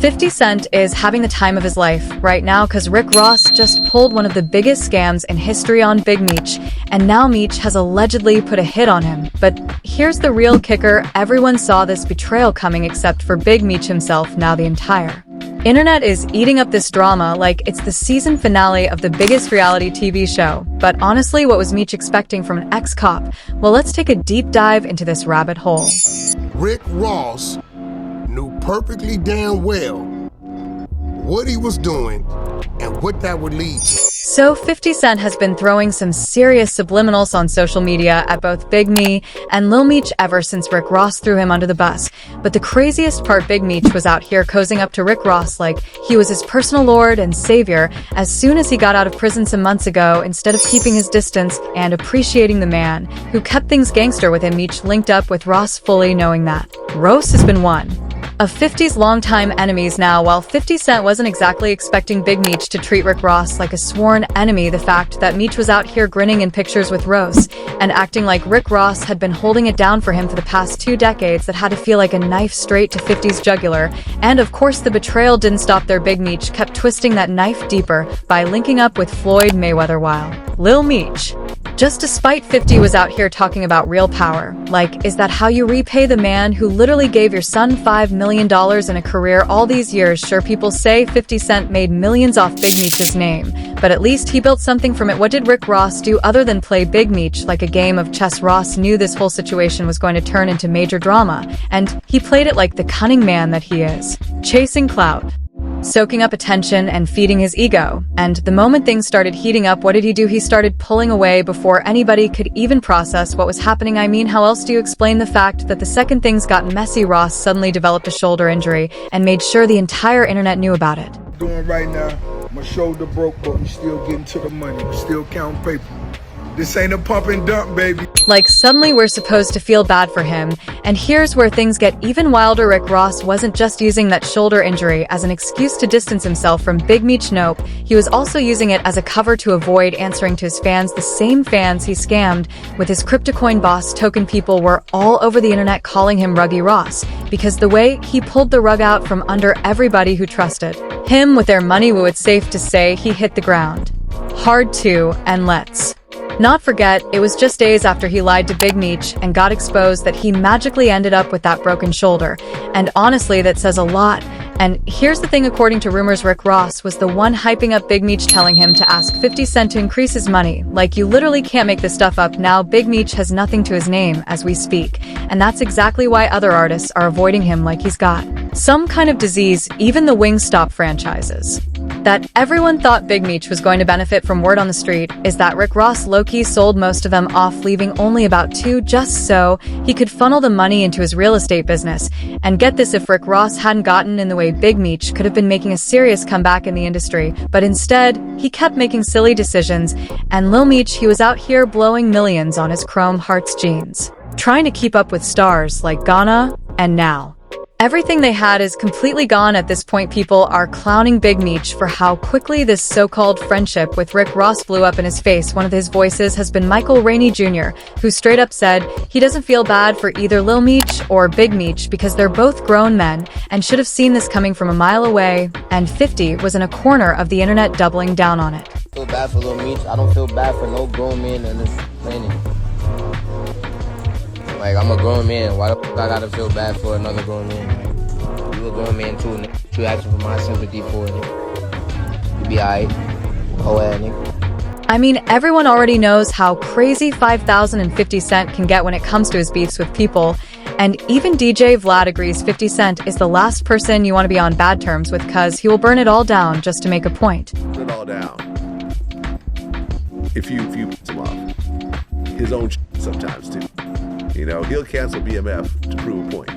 50 Cent is having the time of his life right now because Rick Ross just pulled one of the biggest scams in history on Big Meech, and now Meech has allegedly put a hit on him. But here's the real kicker: everyone saw this betrayal coming except for Big Meech himself. Now the entire internet is eating up this drama like it's the season finale of the biggest reality TV show. But honestly, what was Meech expecting from an ex-cop? Well, let's take a deep dive into this rabbit hole. Rick Ross knew perfectly damn well what he was doing and what that would lead to. So 50 Cent has been throwing some serious subliminals on social media at both Big Me and Lil Meech ever since Rick Ross threw him under the bus. But the craziest part, Big Meech was out here cozying up to Rick Ross like he was his personal lord and savior as soon as he got out of prison some months ago, instead of keeping his distance and appreciating the man who kept things gangster with him. Meech linked up with Ross fully knowing that Ross has been one of 50's longtime enemies now. While 50 Cent wasn't exactly expecting Big Meech to treat Rick Ross like a sworn enemy, the fact that Meech was out here grinning in pictures with Ross and acting like Rick Ross had been holding it down for him for the past 2 decades, that had to feel like a knife straight to 50's jugular. And of course the betrayal didn't stop there. Big Meech kept twisting that knife deeper by linking up with Floyd Mayweather, while Lil Meech, just despite 50 was out here talking about real power. Like, is that how you repay the man who literally gave your son $5 million in a career all these years? Sure, people say 50 Cent made millions off Big Meech's name, but at least he built something from it. What did Rick Ross do other than play Big Meech like a game of chess? Ross knew this whole situation was going to turn into major drama, and he played it like the cunning man that he is, chasing clout, soaking up attention and feeding his ego. And the moment things started heating up, what did he do? He started pulling away before anybody could even process what was happening. I mean, how else do you explain the fact that the second things got messy, Ross suddenly developed a shoulder injury and made sure the entire internet knew about it? Doing right now, my shoulder broke, but we still getting to the money, we still counting paper. This ain't a pump and dump, baby. Like, suddenly we're supposed to feel bad for him. And here's where things get even wilder. Rick Ross wasn't just using that shoulder injury as an excuse to distance himself from Big Meech. Nope, he was also using it as a cover to avoid answering to his fans, the same fans he scammed with his CryptoCoin boss token. People were all over the internet calling him Ruggy Ross because the way he pulled the rug out from under everybody who trusted him with their money. Well, it's safe to say he hit the ground hard too. And let's not forget, it was just days after he lied to Big Meech and got exposed that he magically ended up with that broken shoulder. And honestly, that says a lot. And here's the thing, according to rumors, Rick Ross was the one hyping up Big Meech, telling him to ask 50 Cent to increase his money. Like, you literally can't make this stuff up. Now Big Meech has nothing to his name as we speak, and that's exactly why other artists are avoiding him like he's got some kind of disease. Even the Wingstop franchises that everyone thought Big Meech was going to benefit from. Word on the street is that Rick Ross low-key sold most of them off, leaving only about 2 just so he could funnel the money into his real estate business. And get this, if Rick Ross hadn't gotten in the way, Big Meech could have been making a serious comeback in the industry. But instead, he kept making silly decisions, and Lil Meech, he was out here blowing millions on his Chrome Hearts jeans, trying to keep up with stars like Ghana, and now everything they had is completely gone. At this point, people are clowning Big Meech for how quickly this so-called friendship with Rick Ross blew up in his face. One of his voices has been Michael Rainey Jr., who straight up said he doesn't feel bad for either Lil Meech or Big Meech because they're both grown men and should have seen this coming from a mile away. And 50 was in a corner of the internet doubling down on it. I feel bad for Lil Meech. I don't feel bad for no grown man in this planet. Like, I'm a grown man. Why the f I gotta feel bad for another grown man? You a grown man too, nigga. You asking for my sympathy for it, nigga. You be alright. Oh, yeah, nigga. I mean, everyone already knows how crazy 5,000 and 50 Cent can get when it comes to his beefs with people. And even DJ Vlad agrees 50 Cent is the last person you want to be on bad terms with, cause he will burn it all down just to make a point. Burn it all down. If you piss him off. His own sometimes too. You know, he'll cancel BMF to prove a point.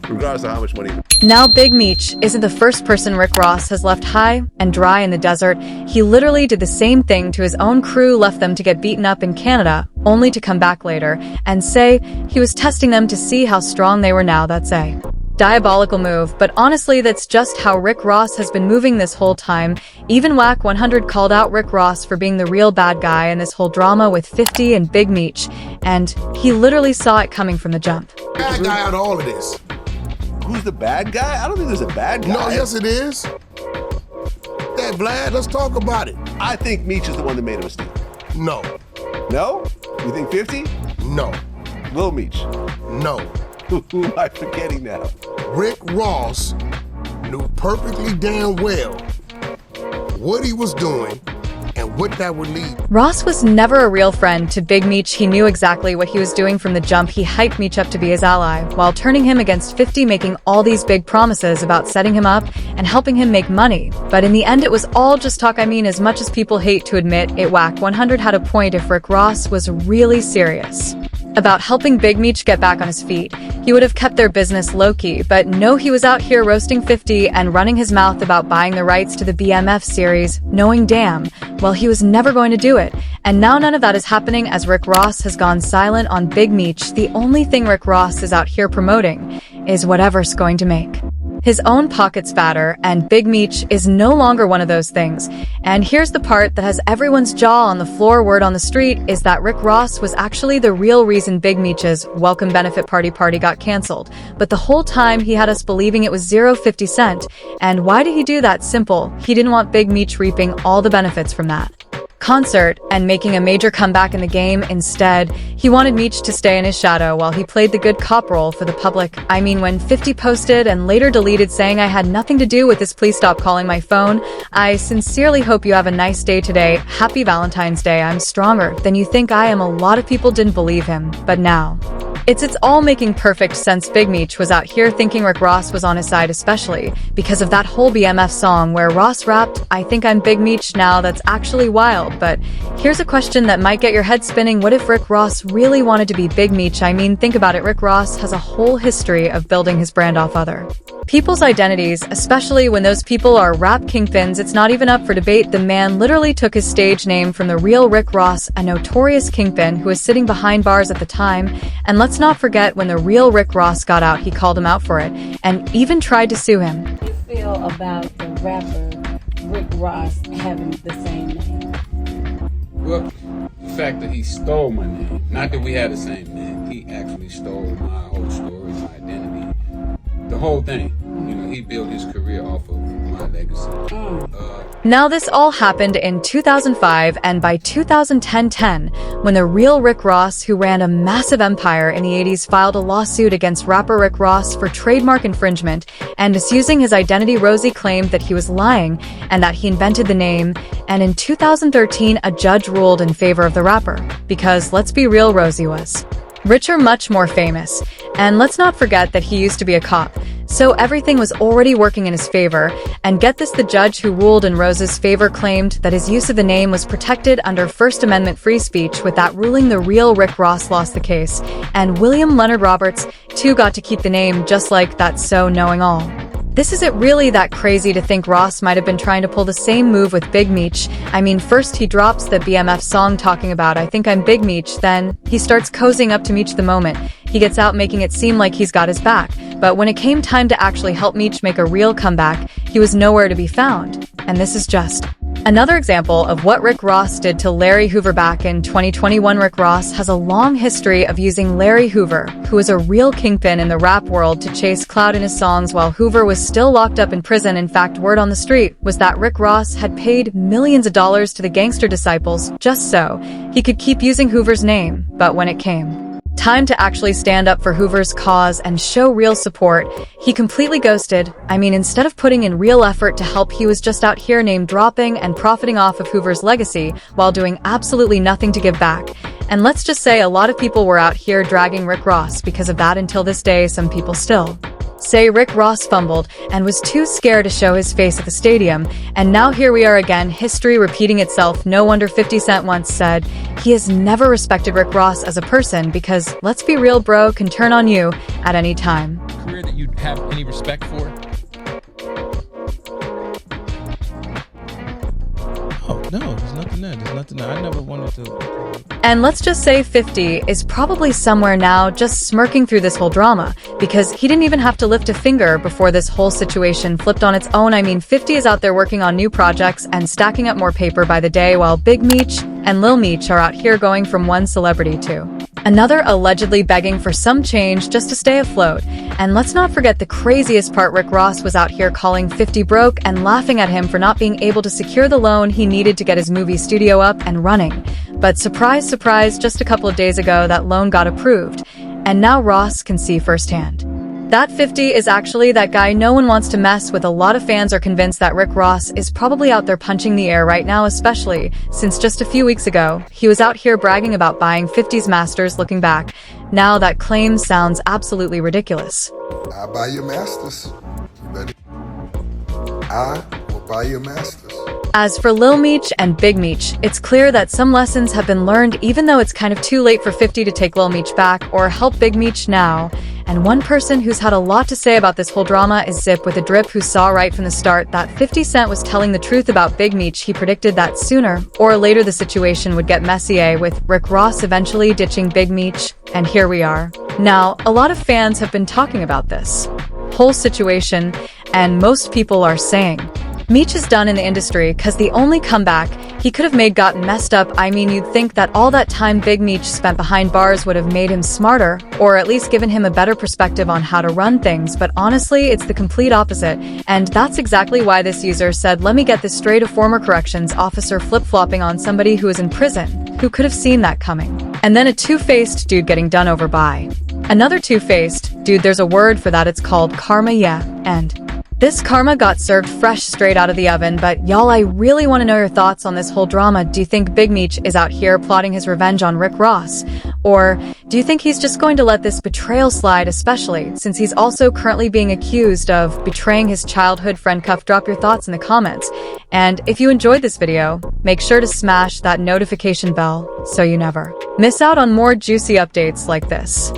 Regardless of how much money. Now Big Meech isn't the first person Rick Ross has left high and dry in the desert. He literally did the same thing to his own crew, left them to get beaten up in Canada, only to come back later and say he was testing them to see how strong they were. Now that's a diabolical move, but honestly, that's just how Rick Ross has been moving this whole time. Even Whack 100 called out Rick Ross for being the real bad guy in this whole drama with 50 and Big Meech, and he literally saw it coming from the jump. Bad guy out of all of this. who's the bad guy? I don't think there's a bad guy. No, yes it is. Yeah, Vlad, let's talk about it. I think Meech is the one that made a mistake. No, No? You think 50? no, Lil Meech. no. Who am I forgetting now? Rick Ross knew perfectly damn well what he was doing and what that would lead. Ross was never a real friend to Big Meech. He knew exactly what he was doing from the jump. He hyped Meech up to be his ally, while turning him against 50, making all these big promises about setting him up and helping him make money. But in the end, it was all just talk. I mean, as much as people hate to admit it, Whack 100 had a point if Rick Ross was really serious about helping Big Meech get back on his feet. He would have kept their business low-key, but no, he was out here roasting 50 and running his mouth about buying the rights to the BMF series, knowing damn well he was never going to do it. And now none of that is happening as Rick Ross has gone silent on Big Meech. The only thing Rick Ross is out here promoting is whatever's going to make his own pockets fatter, and Big Meech is no longer one of those things. And here's the part that has everyone's jaw on the floor. Word on the street is that Rick Ross was actually the real reason Big Meech's welcome benefit party got canceled. But the whole time he had us believing it was 50 Cent. And why did he do that? Simple. He didn't want Big Meech reaping all the benefits from that concert and making a major comeback in the game. Instead, he wanted Meech to stay in his shadow while he played the good cop role for the public. I mean, when 50 posted and later deleted saying, "I had nothing to do with this, please stop calling my phone. I sincerely hope you have a nice day today. Happy Valentine's Day. I'm stronger than you think I am." A lot of people didn't believe him, but now it's all making perfect sense. Big Meech was out here thinking Rick Ross was on his side, especially because of that whole BMF song where Ross rapped, "I think I'm Big Meech now." That's actually wild. But here's a question that might get your head spinning. What if Rick Ross really wanted to be Big Meech? I mean, think about it. Rick Ross has a whole history of building his brand off other people's identities, especially when those people are rap kingpins. It's not even up for debate. The man literally took his stage name from the real Rick Ross, a notorious kingpin who was sitting behind bars at the time. And let's not forget, when the real Rick Ross got out, he called him out for it and even tried to sue him. How do you feel about the rapper Rick Ross having the same name? Well, the fact that he stole my name, not that we had the same name, he actually stole my whole story, my identity, the whole thing. You know, he built his career off of my legacy. Now this all happened in 2005, and by 2010, when the real Rick Ross, who ran a massive empire in the 80s, filed a lawsuit against rapper Rick Ross for trademark infringement and misusing his identity. Rosie claimed that he was lying and that he invented the name, and in 2013 a judge ruled in favor of the rapper, because let's be real, Rosie was richer, much more famous, and let's not forget that he used to be a cop. So everything was already working in his favor, and get this, the judge who ruled in Rose's favor claimed that his use of the name was protected under First Amendment free speech. With that ruling, the real Rick Ross lost the case, and William Leonard Roberts, too, got to keep the name just like that. So knowing all this, is it really that crazy to think Ross might have been trying to pull the same move with Big Meech? I mean, first he drops the BMF song talking about "I think I'm Big Meech," then he starts cozying up to Meech the moment he gets out, making it seem like he's got his back. But when it came time to actually help Meech make a real comeback, he was nowhere to be found. And this is just another example of what Rick Ross did to Larry Hoover back in 2021. Rick Ross has a long history of using Larry Hoover, who is a real kingpin in the rap world, to chase clout in his songs while Hoover was still locked up in prison. In fact, word on the street was that Rick Ross had paid millions of dollars to the gangster disciples just so he could keep using Hoover's name. But when it came time to actually stand up for Hoover's cause and show real support, he completely ghosted. I mean, instead of putting in real effort to help, he was just out here name dropping and profiting off of Hoover's legacy while doing absolutely nothing to give back. And let's just say a lot of people were out here dragging Rick Ross because of that. Until this day, some people still say Rick Ross fumbled and was too scared to show his face at the stadium. And now here we are again, history repeating itself. No wonder 50 Cent once said he has never respected Rick Ross as a person, because let's be real, bro can turn on you at any time. Career that you'd have any respect for? Oh, no, there's nothing there. There's nothing there. I never wanted to. And let's just say 50 is probably somewhere now just smirking through this whole drama, because he didn't even have to lift a finger before this whole situation flipped on its own. I mean, 50 is out there working on new projects and stacking up more paper by the day, while Big Meech and Lil Meech are out here going from one celebrity to Another allegedly begging for some change just to stay afloat. And let's not forget the craziest part, Rick Ross was out here calling 50 broke and laughing at him for not being able to secure the loan he needed to get his movie studio up and running. But surprise, surprise, just a couple of days ago that loan got approved. And now Ross can see firsthand. That 50 is actually that guy no one wants to mess with. A lot of fans are convinced that Rick Ross is probably out there punching the air right now, especially since just a few weeks ago, he was out here bragging about buying 50's Masters. Looking back, now that claim sounds absolutely ridiculous. I'll buy your Masters. You ready? I will buy your Masters. As for Lil Meech and Big Meech, it's clear that some lessons have been learned, even though it's kind of too late for 50 to take Lil Meech back or help Big Meech now. And one person who's had a lot to say about this whole drama is Zip with a Drip, who saw right from the start that 50 Cent was telling the truth about Big Meech. He predicted that sooner or later the situation would get messy, with Rick Ross eventually ditching Big Meech, and here we are. Now, a lot of fans have been talking about this whole situation, and most people are saying Meech is done in the industry because the only comeback he could have made got messed up. I mean, you'd think that all that time Big Meech spent behind bars would have made him smarter, or at least given him a better perspective on how to run things, but honestly, it's the complete opposite. And that's exactly why this user said, "Let me get this straight, a former corrections officer flip-flopping on somebody who is in prison. Who could have seen that coming?" And then a two-faced dude getting done over by another two-faced dude. There's a word for that, it's called karma, yeah, and this karma got served fresh straight out of the oven. But y'all, I really want to know your thoughts on this whole drama. Do you think Big Meech is out here plotting his revenge on Rick Ross? Or do you think he's just going to let this betrayal slide, especially since he's also currently being accused of betraying his childhood friend Cuff? Drop your thoughts in the comments. And if you enjoyed this video, make sure to smash that notification bell so you never miss out on more juicy updates like this.